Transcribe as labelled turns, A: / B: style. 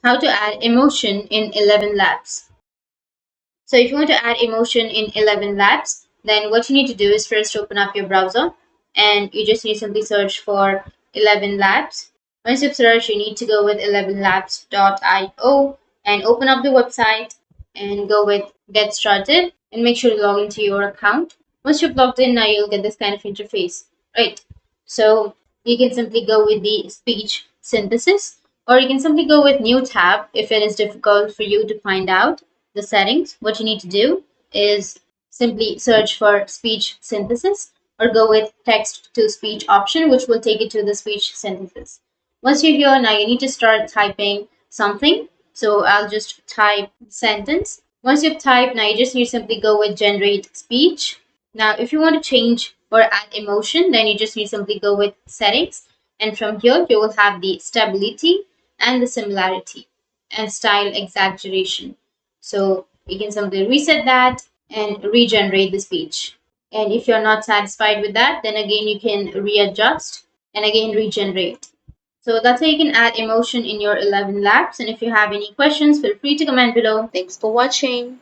A: How to add emotion in Elevenlabs. So if you want to add emotion in Elevenlabs, then what you need to do is first open up your browser and you just need to simply search for Elevenlabs. Once you've searched, you need to go with elevenlabs.io and open up the website and go with get started and make sure to log into your account. Once you've logged in, now you'll get this kind of interface, right? So you can simply go with the speech synthesis, or you can simply go with new tab if it is difficult for you to find out the settings. What you need to do is simply search for speech synthesis or go with text to speech option, which will take you to the speech synthesis. Once you're here, now you need to start typing something. So I'll just type sentence. Once you've typed, now you just need to simply go with generate speech. Now, if you want to change or add emotion, then you just need to simply go with settings. And from here, you will have the stability and the similarity and style exaggeration. So you can simply reset that and regenerate the speech. And if you're not satisfied with that, then again you can readjust and again regenerate. So that's how you can add emotion in your Elevenlabs. And if you have any questions, feel free to comment below. Thanks for watching.